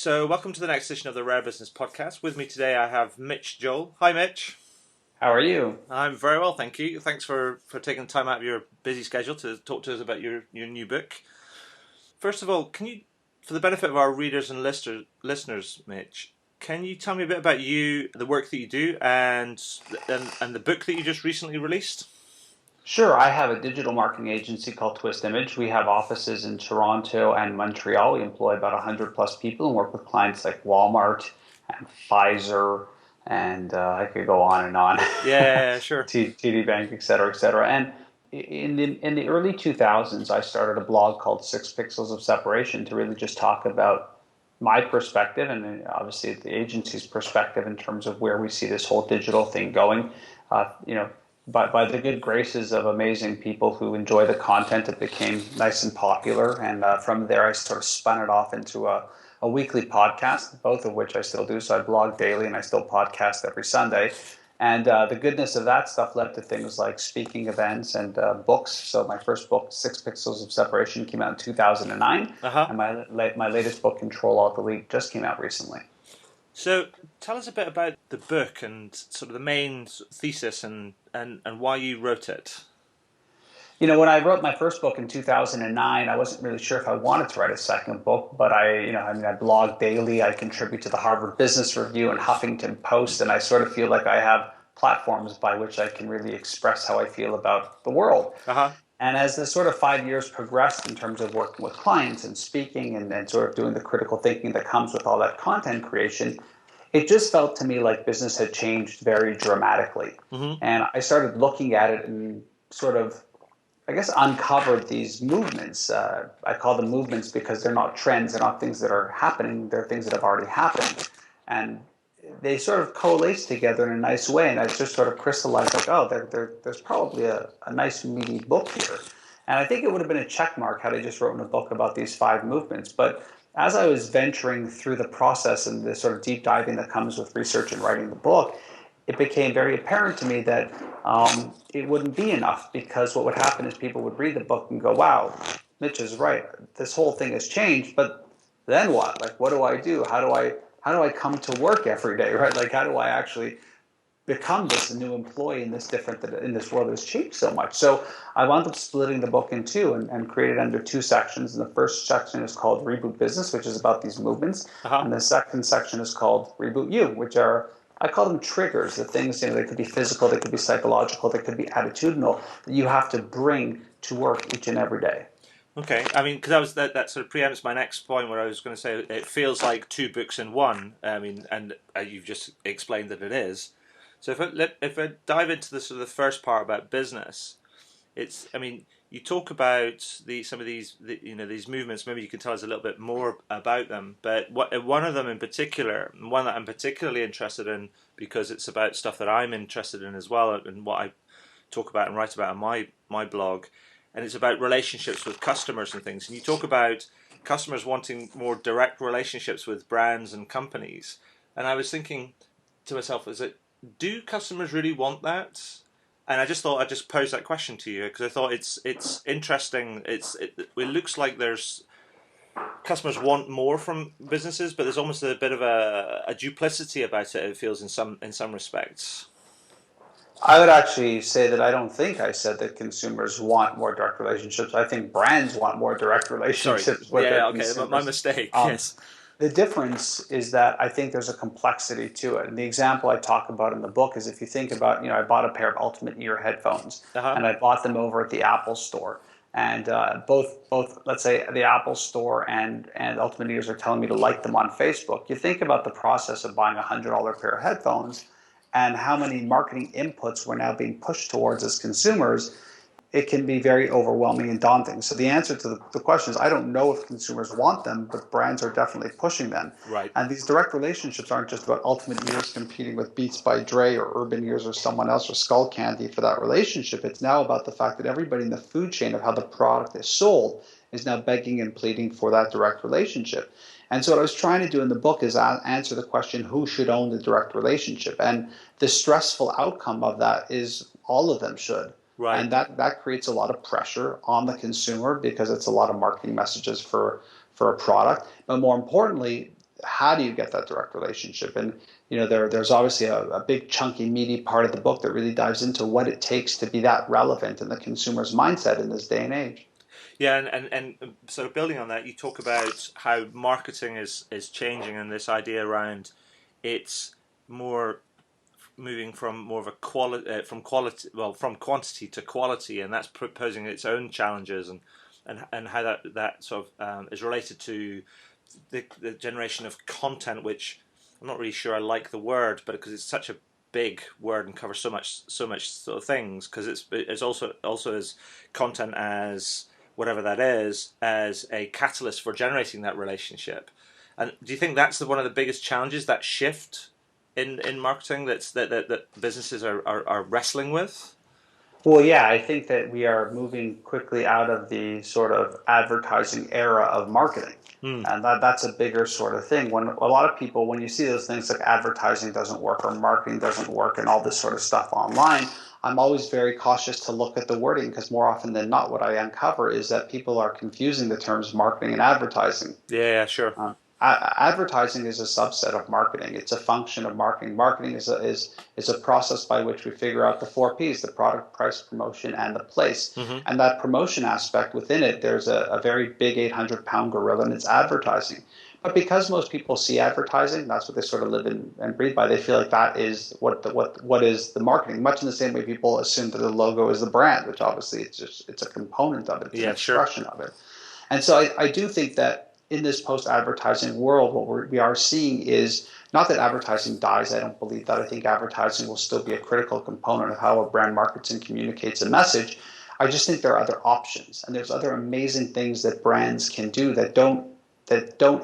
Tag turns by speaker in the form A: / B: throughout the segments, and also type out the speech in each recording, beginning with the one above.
A: So, welcome to the next edition of the Rare Business Podcast. With me today, I have Mitch Joel. Hi, Mitch.
B: How are you?
A: I'm very well, thank you. Thanks for taking time out of your busy schedule to talk to us about your new book. First of all, can you, for the benefit of our readers and listeners, Mitch, can you tell me a bit about you, the work that you do, and the book that you just recently released?
B: Sure. I have a digital marketing agency called Twist Image. We have offices in Toronto and Montreal. We employ about 100 plus people and work with clients like Walmart and Pfizer, and I could go on and on.
A: Yeah, sure.
B: TD Bank, et cetera, et cetera. And in the early 2000s, I started a blog called 6 Pixels of Separation to really just talk about my perspective and then obviously the agency's perspective in terms of where we see this whole digital thing going. By the good graces of amazing people who enjoy the content, it became nice and popular. And from there, I sort of spun it off into a weekly podcast, both of which I still do. So I blog daily and I still podcast every Sunday. And the goodness of that stuff led to things like speaking events and books. So my first book, 6 Pixels of Separation, came out in 2009. And my latest book, Ctrl Alt Delete, just came out recently.
A: So tell us a bit about the book and sort of the main thesis and why you wrote it.
B: You know, when I wrote my first book in 2009, I wasn't really sure if I wanted to write a second book, but I blog daily. I contribute to the Harvard Business Review and Huffington Post, and I sort of feel like I have platforms by which I can really express how I feel about the world. And as the sort of 5 years progressed in terms of working with clients and speaking and sort of doing the critical thinking that comes with all that content creation, it just felt to me like business had changed very dramatically. And I started looking at it and sort of, I guess, uncovered these movements. I call them movements because they're not trends. They're not things that are happening. They're things that have already happened. And they sort of coalesce together in a nice way. And I just sort of crystallized like, oh, there's probably a nice meaty book here. And I think it would have been a check mark had I just written a book about these 5 movements. But as I was venturing through the process and the sort of deep diving that comes with research and writing the book, it became very apparent to me that it wouldn't be enough, because what would happen is people would read the book and go, wow, Mitch is right. This whole thing has changed, but then what? Like, what do I do? How do I come to work every day, right? Like, how do I actually become this new employee in this world that's changed so much? So I wound up splitting the book in two and created under 2 sections. And the first section is called Reboot Business, which is about these movements. And the second section is called Reboot You, which are, I call them triggers, the things, they could be physical, they could be psychological, they could be attitudinal, that you have to bring to work each and every day.
A: Okay, I mean, because that sort of preempts my next point, where I was going to say it feels like 2 books in one. I mean, and you've just explained that it is. So if I dive into the sort of the first part about business, you talk about some of these these movements. Maybe you can tell us a little bit more about them. But one of them in particular, one that I'm particularly interested in, because it's about stuff that I'm interested in as well, and what I talk about and write about on my blog, and it's about relationships with customers and things. And you talk about customers wanting more direct relationships with brands and companies. And I was thinking to myself, do customers really want that? And I just thought I'd just pose that question to you, because I thought it's interesting. It looks like there's customers want more from businesses, but there's almost a bit of a duplicity about it. It feels in some respects.
B: I would actually say that I don't think I said that consumers want more direct relationships. I think brands want more direct relationships with their consumers.
A: My mistake. Yes.
B: The difference is that I think there's a complexity to it. And the example I talk about in the book is, if you think about, I bought a pair of Ultimate Ear headphones, and I bought them over at the Apple Store. And both, let's say, the Apple Store and Ultimate Ears are telling me to like them on Facebook. You think about the process of buying a $100 pair of headphones and how many marketing inputs we're now being pushed towards as consumers. It can be very overwhelming and daunting. So the answer to the question is, I don't know if consumers want them, but brands are definitely pushing them.
A: Right.
B: And these direct relationships aren't just about Ultimate Ears competing with Beats by Dre or Urban Ears or someone else or Skull Candy for that relationship. It's now about the fact that everybody in the food chain of how the product is sold is now begging and pleading for that direct relationship. And so what I was trying to do in the book is answer the question, who should own the direct relationship? And the stressful outcome of that is all of them should.
A: Right.
B: And that creates a lot of pressure on the consumer, because it's a lot of marketing messages for a product. But more importantly, how do you get that direct relationship? And there's obviously a big chunky meaty part of the book that really dives into what it takes to be that relevant in the consumer's mindset in this day and age.
A: Yeah, and sort of building on that, you talk about how marketing is changing, and this idea around it's more moving from more of a from quantity to quality, and that's posing its own challenges, and how that sort of is related to the generation of content, which I'm not really sure I like the word, but because it's such a big word and covers so much sort of things, because it's also as content as whatever that is, as a catalyst for generating that relationship. And do you think that's one of the biggest challenges, that shift in marketing that businesses are wrestling with?
B: Well, yeah, I think that we are moving quickly out of the sort of advertising era of marketing. And that's a bigger sort of thing. When a lot of people, when you see those things like advertising doesn't work or marketing doesn't work and all this sort of stuff online, I'm always very cautious to look at the wording, because more often than not, what I uncover is that people are confusing the terms marketing and advertising.
A: Yeah, sure.
B: Advertising is a subset of marketing. It's a function of marketing. Marketing is a process by which we figure out the 4 Ps: the product, price, promotion, and the place. And that promotion aspect within it, there's a very big 800-pound gorilla, and it's advertising. But because most people see advertising, that's what they sort of live and breathe by. They feel like that is what is the marketing. Much in the same way people assume that the logo is the brand, which obviously it's a component of it. It's an expression of it. And so I do think that in this post-advertising world, what we are seeing is not that advertising dies. I don't believe that. I think advertising will still be a critical component of how a brand markets and communicates a message. I just think there are other options, and there's other amazing things that brands can do that don't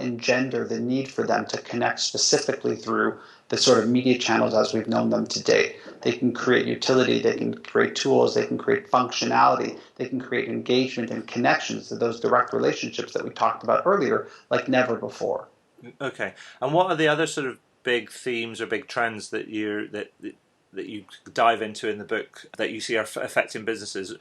B: engender the need for them to connect specifically through the sort of media channels as we've known them to date. They can create utility, they can create tools, they can create functionality, they can create engagement and connections to those direct relationships that we talked about earlier like never before.
A: Okay. And what are the other sort of big themes or big trends that you dive into in the book that you see are affecting businesses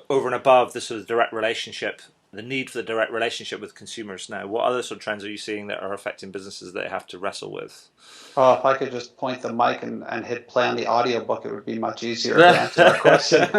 A: over and above the sort of direct relationship, the need for the direct relationship with consumers now? What other sort of trends are you seeing that are affecting businesses that they have to wrestle with?
B: Oh, if I could just point the mic and hit play on the audiobook, it would be much easier to answer that question.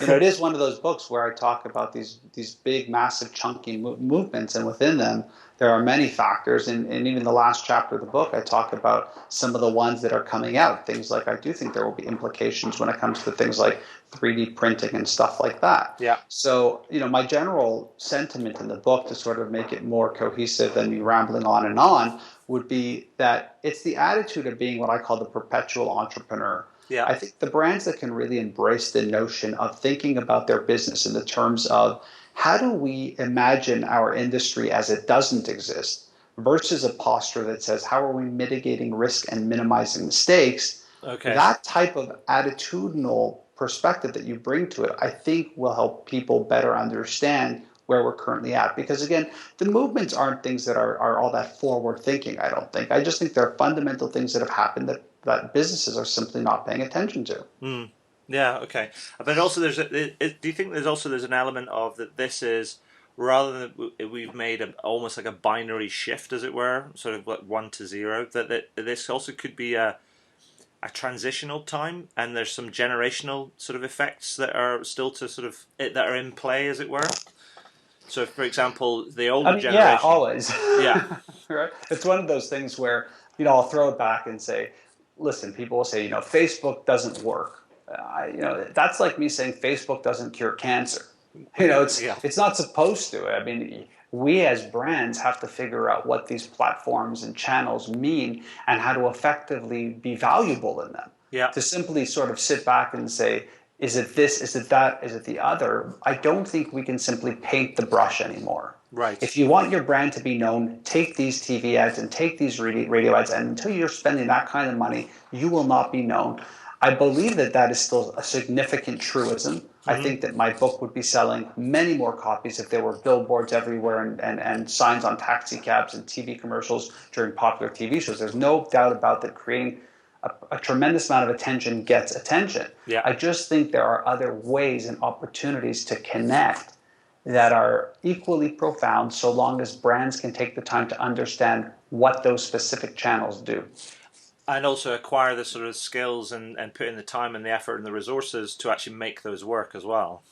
B: It is one of those books where I talk about these big, massive, chunky movements, and within them, there are many factors. And even the last chapter of the book, I talk about some of the ones that are coming out. Things like, I do think there will be implications when it comes to things like 3D printing and stuff like that.
A: Yeah.
B: So, my general sentiment in the book, to sort of make it more cohesive than me rambling on, would be that it's the attitude of being what I call the perpetual entrepreneur.
A: Yeah.
B: I think the brands that can really embrace the notion of thinking about their business in the terms of how do we imagine our industry as it doesn't exist versus a posture that says how are we mitigating risk and minimizing mistakes.
A: Okay.
B: That type of attitudinal perspective that you bring to it, I think will help people better understand where we're currently at. Because again, the movements aren't things that are all that forward thinking, I don't think. I just think there are fundamental things that have happened that businesses are simply not paying attention to.
A: Yeah, okay. But also do you think there's an element of that this is, rather than we've made almost like a binary shift, as it were, sort of like 1 to 0, that this also could be a transitional time, and there's some generational sort of effects that are still that are in play, as it were? So, for example, the older generation...
B: Yeah, always.
A: Yeah.
B: Right? It's one of those things where, I'll throw it back and say, listen, people will say, Facebook doesn't work. That's like me saying Facebook doesn't cure cancer. It's not supposed to. I mean, we as brands have to figure out what these platforms and channels mean and how to effectively be valuable in them.
A: Yeah.
B: To simply sort of sit back and say, is it this, is it that, is it the other? I don't think we can simply paint the brush anymore.
A: Right.
B: If you want your brand to be known, take these TV ads and take these radio ads, and until you're spending that kind of money, you will not be known. I believe that is still a significant truism. Mm-hmm. I think that my book would be selling many more copies if there were billboards everywhere and signs on taxi cabs and TV commercials during popular TV shows. There's no doubt about that creating a tremendous amount of attention gets attention.
A: Yeah.
B: I just think there are other ways and opportunities to connect that are equally profound, so long as brands can take the time to understand what those specific channels do.
A: And also acquire the sort of skills and put in the time and the effort and the resources to actually make those work as well.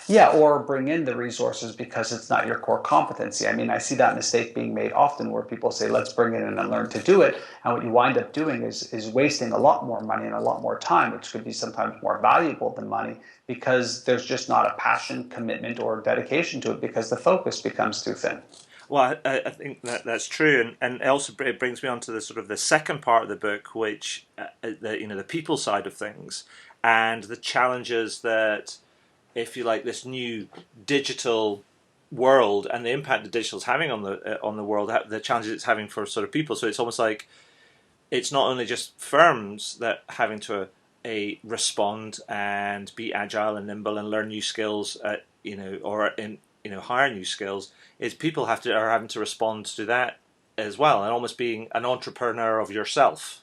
B: Yeah, or bring in the resources because it's not your core competency. I mean, I see that mistake being made often where people say, let's bring it in and learn to do it. And what you wind up doing is wasting a lot more money and a lot more time, which could be sometimes more valuable than money because there's just not a passion, commitment, or dedication to it because the focus becomes too thin.
A: Well, I think that's true, and also it brings me on to the sort of the second part of the book, which the people side of things, and the challenges that, if you like, this new digital world and the impact that digital is having on the world, the challenges it's having for sort of people. So it's almost like it's not only just firms that having to respond and be agile and nimble and learn new skills, hire new skills. Is people are having to respond to that as well, and almost being an entrepreneur of yourself.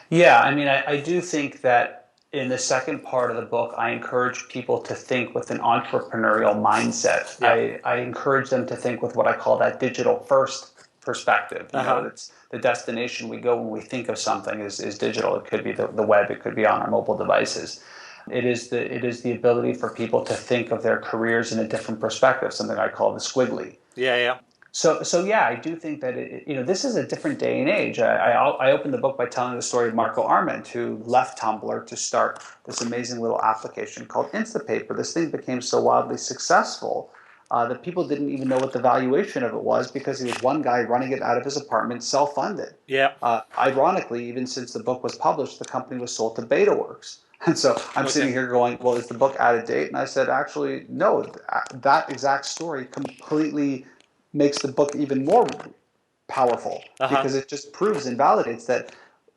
B: Yeah, I mean, I do think that in the second part of the book, I encourage people to think with an entrepreneurial mindset.
A: Yeah.
B: I encourage them to think with what I call that digital first perspective. You know, it's the destination we go when we think of something is digital. It could be the web, it could be on our mobile devices. It is the ability for people to think of their careers in a different perspective, something I call the squiggly.
A: Yeah, yeah.
B: So yeah, I do think that this is a different day and age. I opened the book by telling the story of Marco Arment, who left Tumblr to start this amazing little application called Instapaper. This thing became so wildly successful that people didn't even know what the valuation of it was because he was one guy running it out of his apartment, self-funded.
A: Yeah.
B: Ironically, even since the book was published, the company was sold to BetaWorks. And so I'm sitting here going, well, is the book out of date? And I said, actually, no, that exact story completely makes the book even more powerful because it just proves and validates that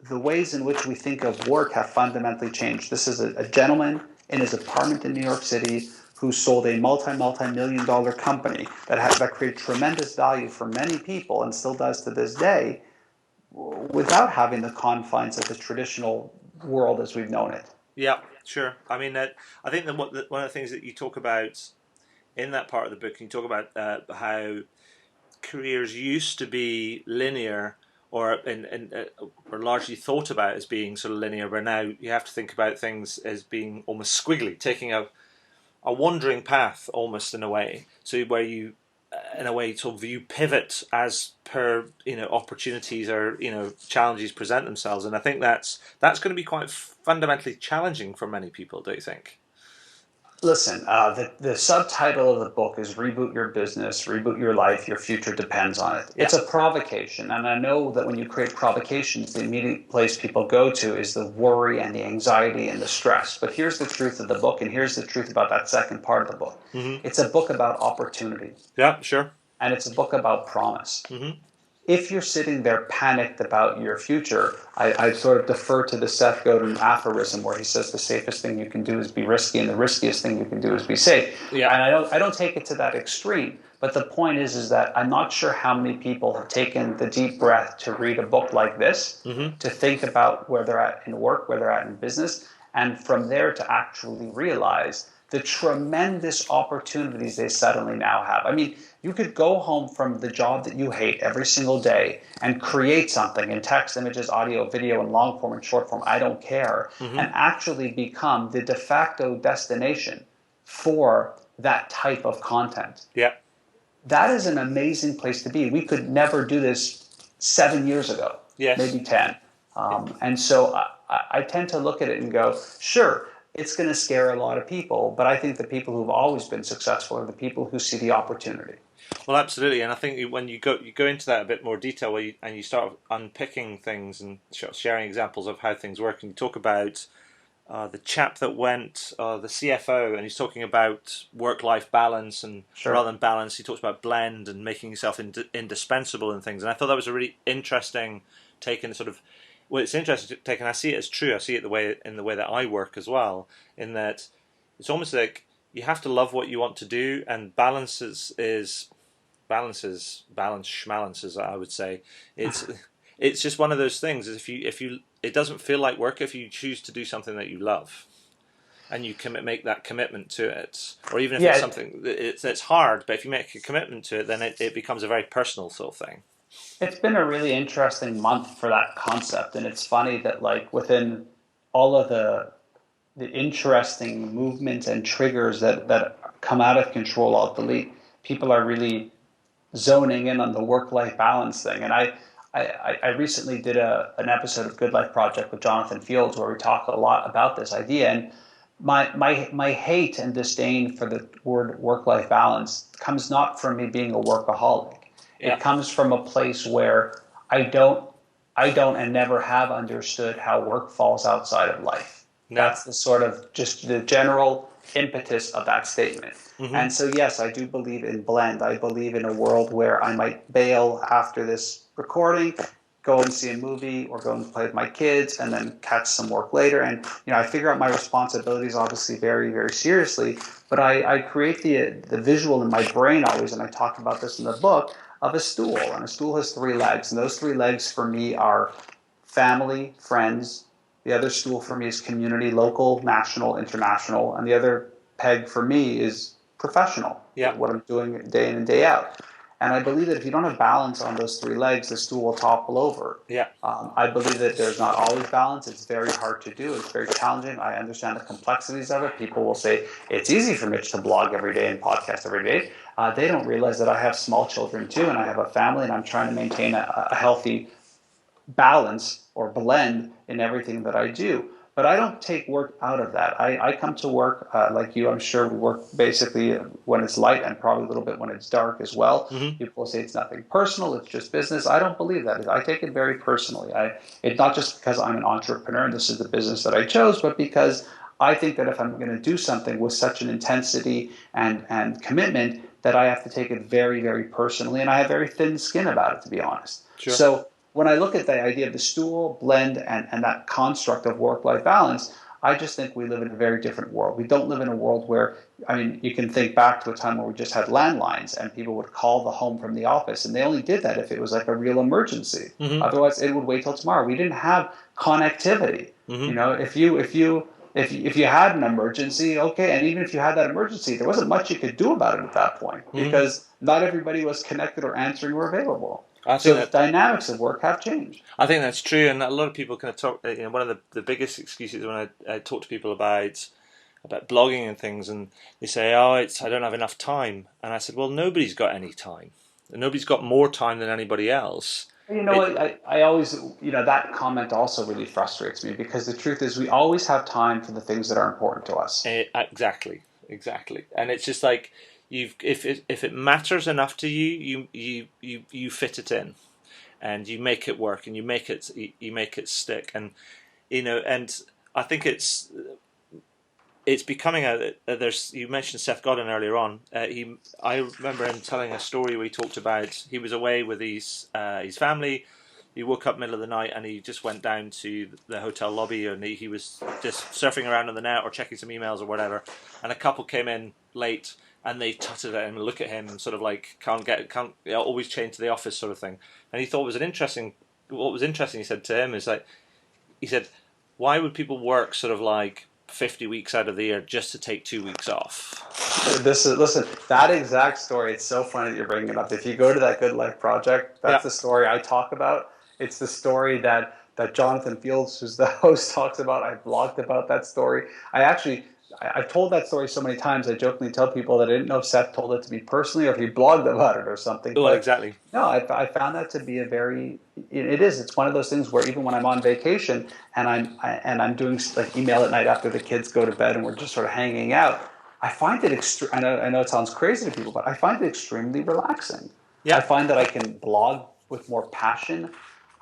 B: the ways in which we think of work have fundamentally changed. This is a gentleman in his apartment in New York City who sold a multi-million dollar company that created tremendous value for many people and still does to this day without having the confines of the traditional world as we've known it.
A: Yeah, sure. I mean, I think that one of the things that you talk about in that part of the book, you talk about how careers used to be linear or largely thought about as being sort of linear, where now you have to think about things as being almost squiggly, taking a wandering path almost in a way. So where you, in a way, sort of you pivot as per opportunities or challenges present themselves, and I think that's going to be quite fundamentally challenging for many people. Don't you think?
B: Listen, the subtitle of the book is Reboot Your Business, Reboot Your Life, Your Future Depends on It. It's a provocation, and I know that when you create provocations, the immediate place people go to is the worry and the anxiety and the stress. But here's the truth of the book, and here's the truth about that second part of the book. Mm-hmm. It's a book about opportunity.
A: Yeah, sure.
B: And it's a book about promise.
A: Mm-hmm.
B: If you're sitting there panicked about your future, I sort of defer to the Seth Godin aphorism where he says the safest thing you can do is be risky and the riskiest thing you can do is be safe.
A: Yeah.
B: And I don't take it to that extreme. But the point is that I'm not sure how many people have taken the deep breath to read a book like this, to think about where they're at in work, where they're at in business, and from there to actually realize the tremendous opportunities they suddenly now have. I mean, you could go home from the job that you hate every single day and create something in text, images, audio, video, and long form and short form, I don't care, and actually become the de facto destination for that type of content.
A: Yeah.
B: That is an amazing place to be. We could never do this 7 years ago, maybe 10. And so I tend to look at it and go, sure, it's going to scare a lot of people, but I think the people who've always been successful are the people who see the opportunity.
A: Well, absolutely, and I think when you go into that a bit more detail, and you start unpicking things and sharing examples of how things work, and you talk about the chap that went, the CFO, and he's talking about work-life balance, and rather than balance, he talks about blend and making yourself indispensable and things. And I thought that was a really interesting take in sort of. Well, it's interesting to take, and I see it as true. I see it in the way that I work as well. In that, it's almost like you have to love what you want to do, and balance, schmalances, I would say. It's just one of those things. If you, it doesn't feel like work if you choose to do something that you love, and you make that commitment to it, or even if it's something it's hard. But if you make a commitment to it, then it becomes a very personal sort of thing.
B: It's been a really interesting month for that concept, and it's funny that like within all of the interesting movements and triggers that come out of Control Alt Delete, people are really zoning in on the work-life balance thing. And I recently did an episode of Good Life Project with Jonathan Fields where we talk a lot about this idea. And my hate and disdain for the word work-life balance comes not from me being a workaholic.
A: Yeah.
B: It comes from a place where I don't and never have understood how work falls outside of life.
A: No.
B: That's the sort of just the general impetus of that statement.
A: Mm-hmm.
B: And so, yes, I do believe in blend. I believe in a world where I might bail after this recording, go and see a movie or go and play with my kids and then catch some work later. And, I figure out my responsibilities obviously very, very seriously, but I create the visual in my brain always, and I talk about this in the book, of a stool. And a stool has three legs. And those three legs for me are family, friends. The other stool for me is community, local, national, international. And the other peg for me is professional,
A: Yeah.
B: what I'm doing day in and day out. And I believe that if you don't have balance on those three legs, the stool will topple over.
A: Yeah.
B: I believe that there's not always balance. It's very hard to do. It's very challenging. I understand the complexities of it. People will say, it's easy for Mitch to blog every day and podcast every day. They don't realize that I have small children too, and I have a family, and I'm trying to maintain a healthy balance or blend in everything that I do. But I don't take work out of that. I come to work like you, I'm sure, we work basically when it's light and probably a little bit when it's dark as well.
A: Mm-hmm.
B: People say it's nothing personal, it's just business. I don't believe that. I take it very personally. It's not just because I'm an entrepreneur and this is the business that I chose, but because I think that if I'm going to do something with such an intensity and commitment, that I have to take it very, very personally. And I have very thin skin about it, to be honest.
A: Sure.
B: So when I look at the idea of the stool, blend, and that construct of work-life balance, I just think we live in a very different world. We don't live in a world where, you can think back to a time where we just had landlines and people would call the home from the office, and they only did that if it was like a real emergency.
A: Mm-hmm.
B: Otherwise, it would wait till tomorrow. We didn't have connectivity.
A: Mm-hmm.
B: If you had an emergency, okay, and even if you had that emergency, there wasn't much you could do about it at that point because not everybody was connected or answering or available. So the dynamics of work have changed.
A: I think that's true, and a lot of people kind of talk. One of the biggest excuses when I talk to people about blogging and things, and they say, "Oh, I don't have enough time," and I said, "Well, nobody's got any time. Nobody's got more time than anybody else."
B: I always, that comment also really frustrates me because the truth is we always have time for the things that are important to us.
A: Exactly, and it's just like if it matters enough to you, you fit it in, and you make it work, and you make it stick, and and I think it's becoming there's. You mentioned Seth Godin earlier on. I remember him telling a story where he talked about he was away with his family. He woke up middle of the night and he just went down to the hotel lobby and he was just surfing around on the net or checking some emails or whatever. And a couple came in late and they tutted at him and look at him and sort of like can't always change to the office sort of thing. And he thought what was interesting. He said to him is like he said, why would people work sort of like 50 weeks out of the year just to take 2 weeks off?
B: Listen, that exact story, it's so funny that you're bringing it up. If you go to that Good Life Project, that's the story I talk about. It's the story that Jonathan Fields, who's the host, talks about. I blogged about that story. I've told that story so many times, I jokingly tell people that I didn't know if Seth told it to me personally or if he blogged about it or something.
A: Well, exactly.
B: No, I found that to be it's one of those things where even when I'm on vacation and I'm doing like email at night after the kids go to bed and we're just sort of hanging out, I find it I know it sounds crazy to people, but I find it extremely relaxing. Yeah. I find that I can blog with more passion.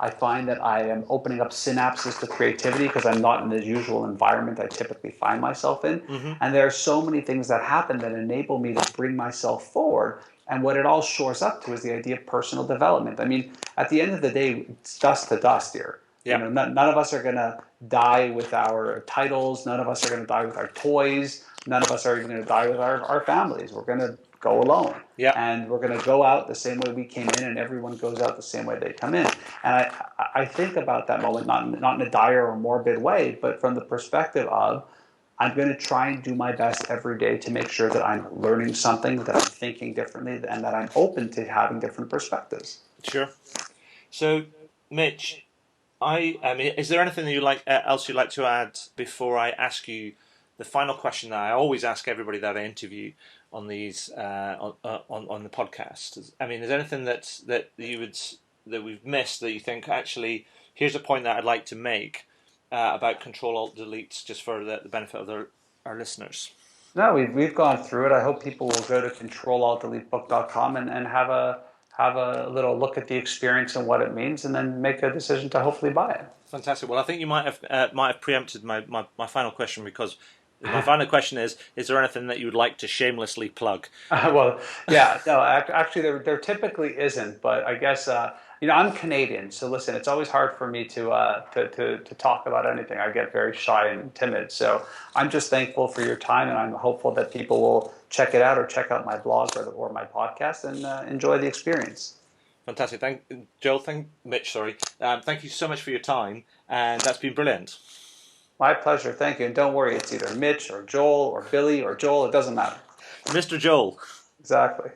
B: I find that I am opening up synapses to creativity because I'm not in the usual environment I typically find myself in. Mm-hmm. And there are so many things that happen that enable me to bring myself forward. And what it all shores up to is the idea of personal development. I mean, at the end of the day, it's dust to dust here. Yeah. None of us are going to die with our titles. None of us are going to die with our toys. None of us are even going to die with our families. We're going to go alone. Yeah. And we're going to go out the same way we came in, and everyone goes out the same way they come in. And I think about that moment, not in a dire or morbid way, but from the perspective of I'm going to try and do my best every day to make sure that I'm learning something, that I'm thinking differently, and that I'm open to having different perspectives.
A: Sure. So, Mitch, I mean, is there anything that you like else you'd like to add before I ask you the final question that I always ask everybody that I interview on these on the podcast? I mean, is there anything that you would that we've missed that you think actually here's a point that I'd like to make about Ctrl Alt Delete just for the benefit of our listeners?
B: No, we've gone through it. I hope people will go to controlaltdeletebook.com and have a little look at the experience and what it means, and then make a decision to hopefully buy it.
A: Fantastic. Well, I think you might have preempted my final question, because my final question is there anything that you would like to shamelessly plug?
B: Well, yeah, no, actually, there typically isn't, but I guess I'm Canadian, so listen, it's always hard for me to talk about anything. I get very shy and timid, so I'm just thankful for your time, and I'm hopeful that people will check it out or check out my blog or my podcast and enjoy the experience.
A: Fantastic. Thank Joel. Thank Mitch. Sorry. Thank you so much for your time, and that's been brilliant.
B: My pleasure, thank you, and don't worry, it's either Mitch or Joel or Billy or Joel, it doesn't matter.
A: Mr. Joel.
B: Exactly.